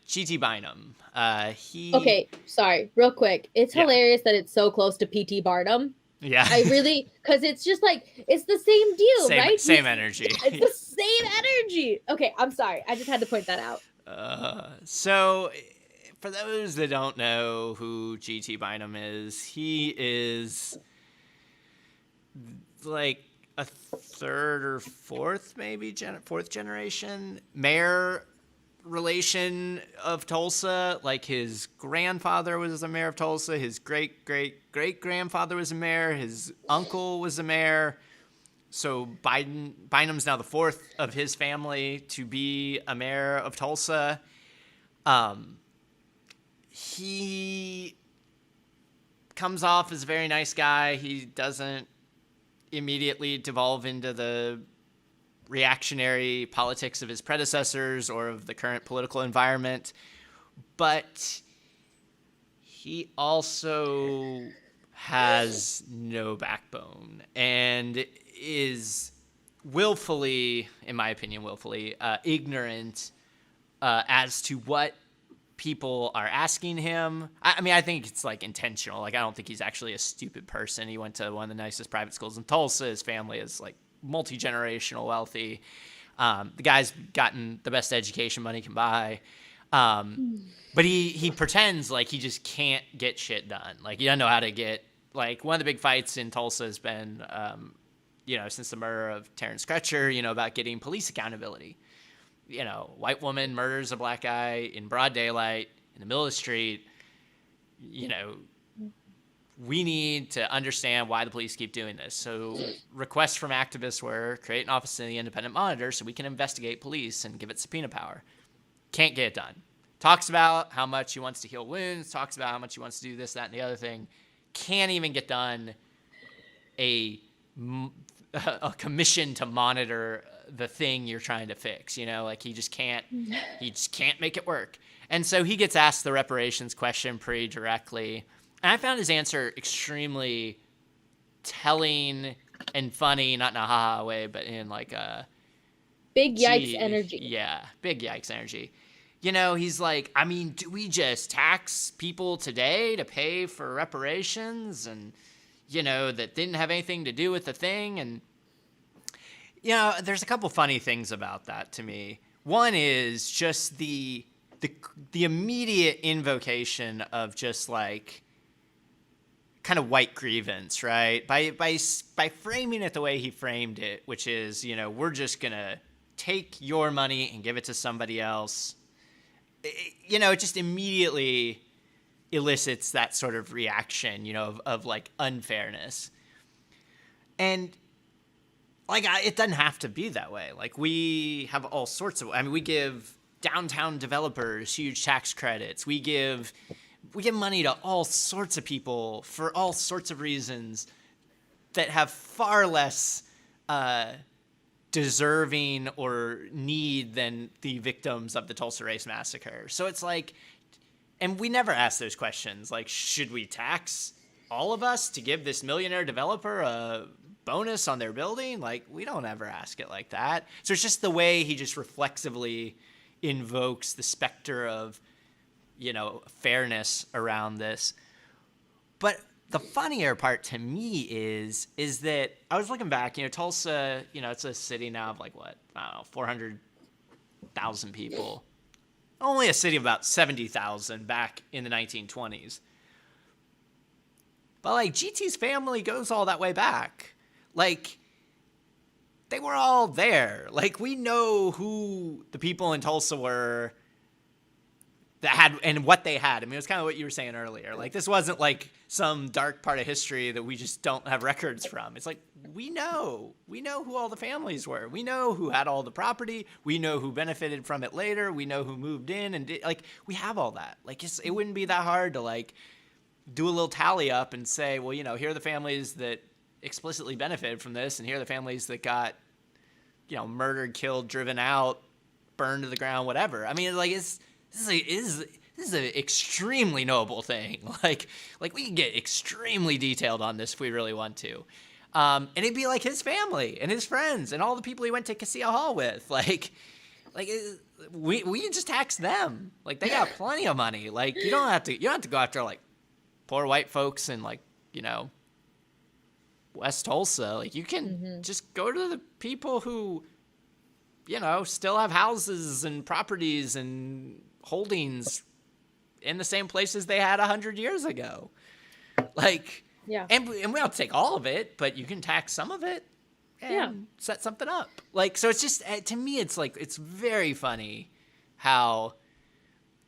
G.T. Bynum. He Okay, sorry, real quick. It's Yeah. hilarious that it's so close to P.T. Barnum. Yeah. I really, because it's just like, it's the same deal, same right? same energy. Yeah, it's the same energy. Okay, I'm sorry. I just had to point that out. So for those that don't know who G.T. Bynum is, he is like a third or fourth, maybe fourth generation mayor relation of Tulsa. Like his grandfather was a mayor of Tulsa, his great great great grandfather was a mayor, his uncle was a mayor. So Bynum's now the fourth of his family to be a mayor of Tulsa. He comes off as a very nice guy. He doesn't immediately devolve into the reactionary politics of his predecessors or of the current political environment. But he also has no backbone and is willfully, in my opinion, ignorant as to what people are asking him. I mean, I think it's like intentional. Like, I don't think he's actually a stupid person. He went to one of the nicest private schools in Tulsa. His family is like multi-generational wealthy. The guy's gotten the best education money can buy. But he pretends like he just can't get shit done. Like, he doesn't know how to get, like, one of the big fights in Tulsa has been, since the murder of Terrence Crutcher, about getting police accountability. White woman murders a black guy in broad daylight in the middle of the street. We need to understand why the police keep doing this. So requests from activists were create an office in the Independent Monitor so we can investigate police and give it subpoena power. Can't get it done. Talks about how much he wants to heal wounds, talks about how much he wants to do this, that, and the other thing. Can't even get done a commission to monitor the thing you're trying to fix. Like he just can't make it work. And so he gets asked the reparations question pretty directly. And I found his answer extremely telling and funny, not in a ha-ha way, but in like a big yikes energy. Yeah, big yikes energy. He's like, I mean, do we just tax people today to pay for reparations and, that didn't have anything to do with the thing? And, there's a couple funny things about that to me. One is just the immediate invocation of just like kind of white grievance, right? By framing it the way he framed it, which is, we're just going to take your money and give it to somebody else. It just immediately elicits that sort of reaction, of like unfairness. And like, it doesn't have to be that way. Like, we have all sorts of, we give downtown developers huge tax credits. We give money to all sorts of people for all sorts of reasons that have far less deserving or need than the victims of the Tulsa Race Massacre. So it's like, and we never ask those questions. Like, should we tax all of us to give this millionaire developer a bonus on their building? Like, we don't ever ask it like that. So it's just the way he just reflexively invokes the specter of, fairness around this. But the funnier part to me is that I was looking back, Tulsa, it's a city now of like, what, I don't know, 400,000 people. Only a city of about 70,000 back in the 1920s. But like, GT's family goes all that way back. Like, they were all there. Like, we know who the people in Tulsa were that had and what they had. It was kind of what you were saying earlier. Like, this wasn't like some dark part of history that we just don't have records from. It's like, we know who all the families were. We know who had all the property. We know who benefited from it later. We know who moved in and did, like, we have all that. Like, it wouldn't be that hard to like do a little tally up and say, well, here are the families that explicitly benefited from this, and here are the families that got, murdered, killed, driven out, burned to the ground, whatever. This is an extremely noble thing. Like we can get extremely detailed on this if we really want to. And it'd be like his family and his friends and all the people he went to Casilla Hall with. Like, Like, we can just tax them. Like, they got plenty of money. Like, you don't have to go after like poor white folks in like, West Tulsa. Like, you can just go to the people who, still have houses and properties and holdings in the same places they had 100 years ago. Like, Yeah. And we don't take all of it, but you can tax some of it and set something up. Like, so it's just, to me, it's like, it's very funny how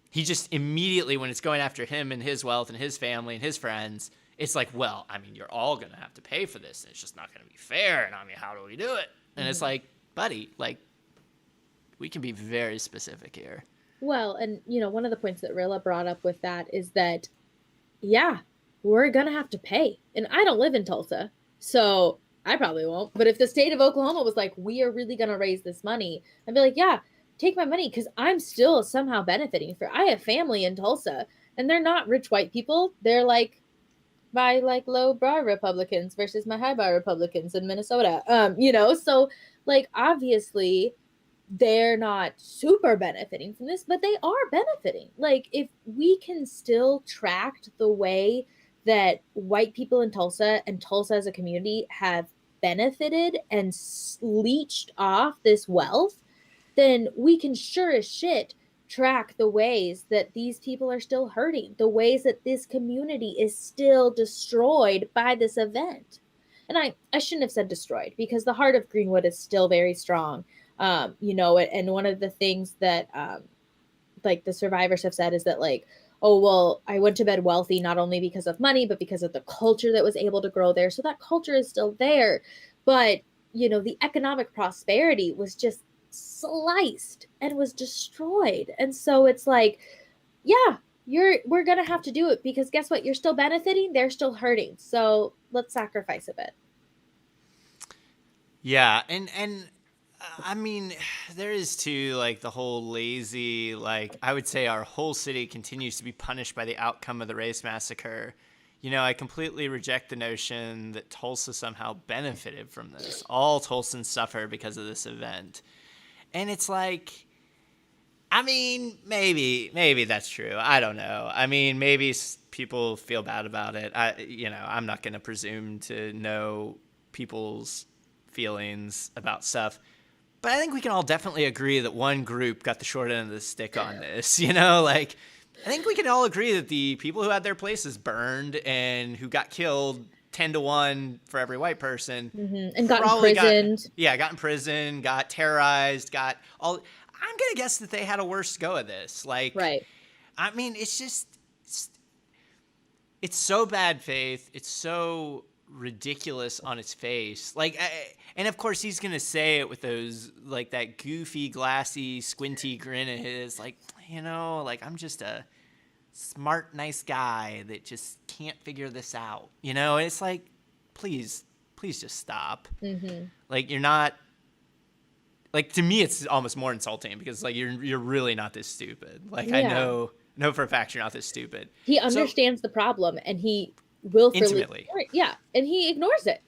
he just immediately, when it's going after him and his wealth and his family and his friends, it's like, well, I mean, you're all going to have to pay for this. And it's just not going to be fair. And I mean, how do we do it? And it's like, buddy, like, we can be very specific here. Well, and one of the points that Rilla brought up with that is that, yeah, we're going to have to pay. And I don't live in Tulsa, so I probably won't. But if the state of Oklahoma was like, we are really going to raise this money, I'd be like, yeah, take my money, because I'm still somehow benefiting. I have family in Tulsa, and they're not rich white people. They're like my like low bar Republicans versus my high bar Republicans in Minnesota. So like obviously they're not super benefiting from this, but they are benefiting. Like, if we can still track the way that white people in Tulsa and Tulsa as a community have benefited and leached off this wealth, then we can sure as shit track the ways that these people are still hurting, the ways that this community is still destroyed by this event. And I shouldn't have said destroyed, because the heart of Greenwood is still very strong. And one of the things that like the survivors have said is that like, oh, well, I went to bed wealthy, not only because of money, but because of the culture that was able to grow there. So that culture is still there. But, the economic prosperity was just sliced and was destroyed. And so it's like, yeah, we're going to have to do it, because guess what? You're still benefiting. They're still hurting. So let's sacrifice a bit. Yeah. And I mean, there is too, like, the whole lazy, like, I would say our whole city continues to be punished by the outcome of the race massacre. I completely reject the notion that Tulsa somehow benefited from this. All Tulsans suffer because of this event. And it's like, I mean, maybe that's true. I don't know. I mean, maybe people feel bad about it. I'm not going to presume to know people's feelings about stuff. But I think we can all definitely agree that one group got the short end of the stick on this, Like, I think we can all agree that the people who had their places burned and who got killed 10-1 for every white person. And got imprisoned. Got imprisoned, got terrorized, got all... I'm going to guess that they had a worse go of this. Like, right. I mean, it's just... It's so bad faith. It's so ridiculous on its face. Like... And of course, he's going to say it with those, like, that goofy, glassy, squinty grin of his. Like, like, I'm just a smart, nice guy that just can't figure this out. And it's like, please just stop. Like, you're not, like, to me, it's almost more insulting, because, like, you're really not this stupid. Like, yeah. I know for a fact you're not this stupid. He understands the problem, and he willfully... Intimately. Yeah, and he ignores it.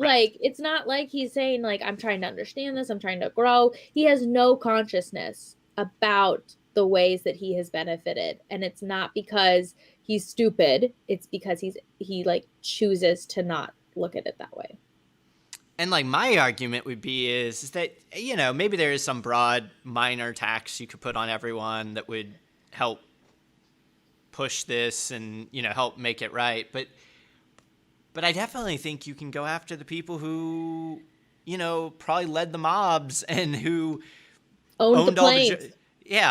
Right. Like, it's not like he's saying, like, I'm trying to understand this, I'm trying to grow. He has no consciousness about the ways that he has benefited. And it's not because he's stupid. It's because he like chooses to not look at it that way. And like my argument would be is that, maybe there is some broad minor tax you could put on everyone that would help push this and, help make it right. But I definitely think you can go after the people who, probably led the mobs and who owned the planes.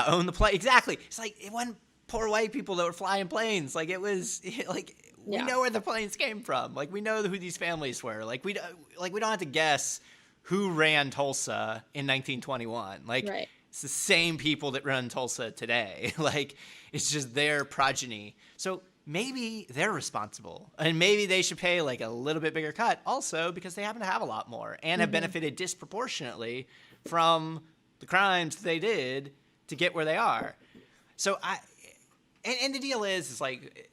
Own the plane. Exactly. It's like, it wasn't poor white people that were flying planes. Like, it was like, we know where the planes came from. Like, we know who these families were. Like, we don't have to guess who ran Tulsa in 1921. Like, right. It's the same people that run Tulsa today. Like, it's just their progeny. So maybe they're responsible, and maybe they should pay like a little bit bigger cut also, because they happen to have a lot more and have benefited disproportionately from the crimes they did to get where they are. So and the deal is like,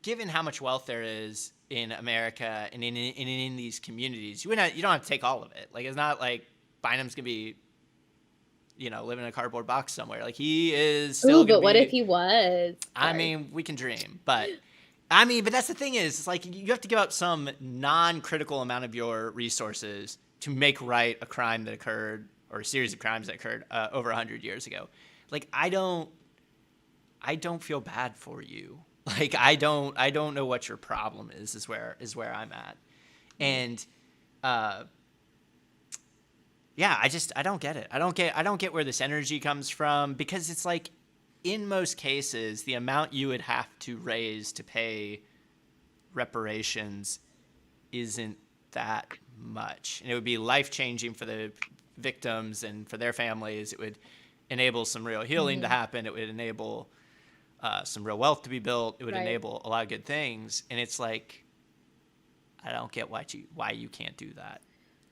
given how much wealth there is in America and in these communities, you don't have to take all of it. Like, it's not like Bynum's gonna be live in a cardboard box somewhere. Like, he is still Ooh, going but to what if be. he was? I Sorry. mean, we can dream, but that's the thing is, it's like you have to give up some non-critical amount of your resources to make right a crime that occurred, or a series of crimes that occurred over 100 years ago. Like, I don't feel bad for you. Like, I don't know what your problem is where I'm at. And yeah, I don't get it. I don't get where this energy comes from, because it's like, in most cases, the amount you would have to raise to pay reparations isn't that much. And it would be life-changing for the victims and for their families. It would enable some real healing to happen. It would enable some real wealth to be built. It would enable a lot of good things. And it's like, I don't get why you can't do that.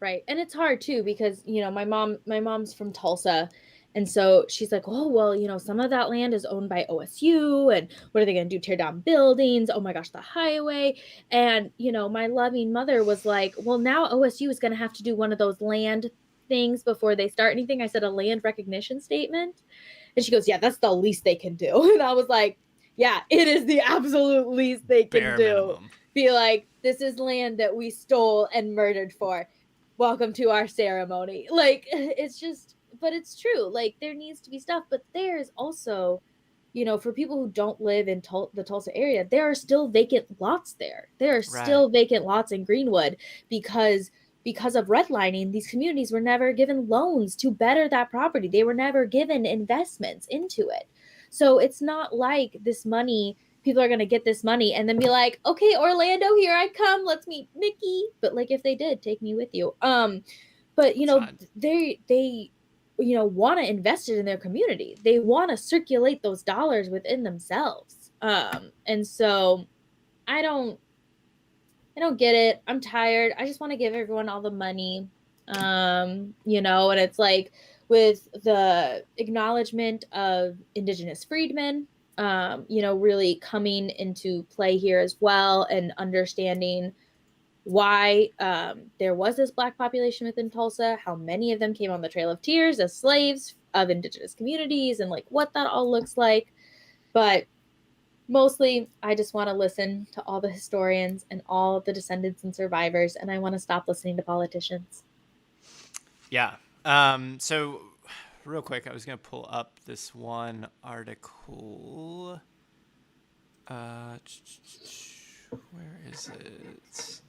Right. And it's hard too, because, my mom's from Tulsa. And so she's like, oh, well, some of that land is owned by OSU. And what are they going to do? Tear down buildings? Oh my gosh, the highway. And, my loving mother was like, well, now OSU is going to have to do one of those land things before they start anything. I said, a land recognition statement. And she goes, yeah, that's the least they can do. And I was like, yeah, it is the absolute least they can Bare do. minimum. Be like, this is land that we stole and murdered for. Welcome to our ceremony. Like, it's just, but it's true. Like, there needs to be stuff, but there's also, for people who don't live in the Tulsa area, there are still vacant lots there. There are still vacant lots in Greenwood because of redlining. These communities were never given loans to better that property. They were never given investments into it. So it's not like this money, people are going to get this money and then be like, okay, Orlando, here I come. Let's meet Mickey. But like, if they did, take me with you. But they want to invest it in their community. They want to circulate those dollars within themselves. And so I don't get it. I'm tired. I just want to give everyone all the money. And it's like, with the acknowledgement of Indigenous freedmen, really coming into play here as well, and understanding why there was this Black population within Tulsa, how many of them came on the Trail of Tears as slaves of Indigenous communities, and like what that all looks like. But mostly, I just want to listen to all the historians and all the descendants and survivors, and I want to stop listening to politicians. Yeah. So real quick, I was going to pull up this one article. Where is it?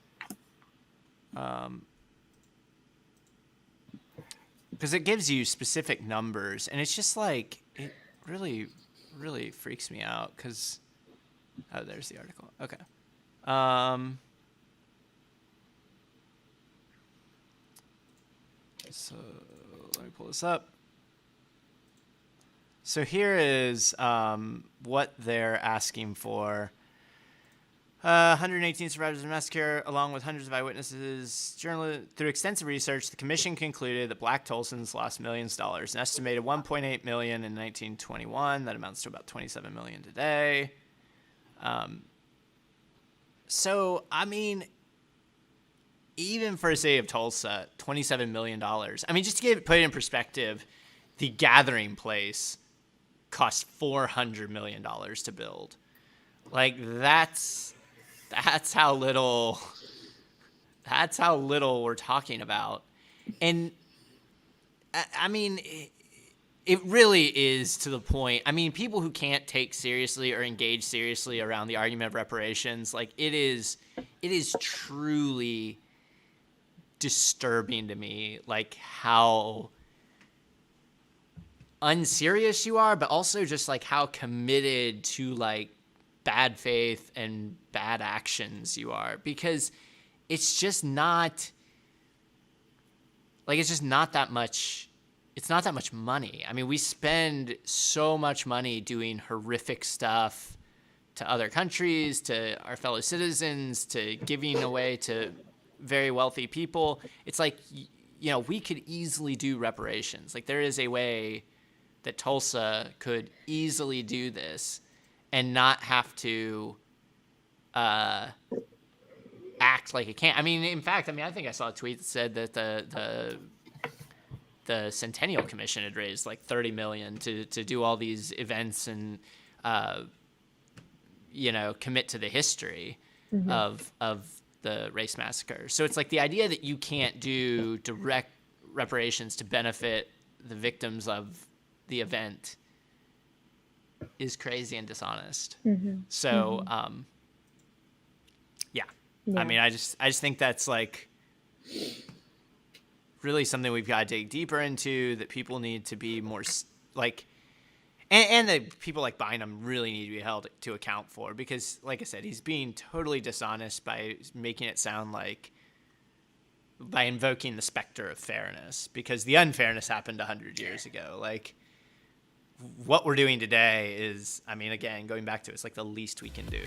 Because it gives you specific numbers, and it's just like, it really, really freaks me out, because, oh, there's the article. Okay. So let me pull this up. So here is what they're asking for. 118 survivors of the massacre, along with hundreds of eyewitnesses. Through extensive research, the commission concluded that Black Tulsans lost millions of dollars, an estimated $1.8 million in 1921. That amounts to about $27 million today. So, I mean, even for a city of Tulsa, $27 million. I mean, just to put it in perspective, the Gathering Place cost $400 million to build. Like, that's how little we're talking about. And I mean, it really is to the point. I mean, people who can't take seriously or engage seriously around the argument of reparations, like, it is truly disturbing to me, like, how unserious you are, but also just like how committed to like bad faith and bad actions you are, because it's just not that much. It's not that much money. I mean, we spend so much money doing horrific stuff to other countries, to our fellow citizens, to giving away to very wealthy people. It's like, we could easily do reparations. Like, there is a way that Tulsa could easily do this and not have to act like it can't. I mean, in fact, I think I saw a tweet that said that the the Centennial Commission had raised like $30 million to do all these events and commit to the history of the race massacre. So it's like the idea that you can't do direct reparations to benefit the victims of the event is crazy and dishonest. So yeah. I mean, I just think that's like really something we've got to dig deeper into, that people need to be more like, and that people like Bynum really need to be held to account for, because like I said, he's being totally dishonest by making it sound like, by invoking the specter of fairness, because the unfairness happened 100 years ago. Like, what we're doing today is, I mean, again, going back to it's like the least we can do.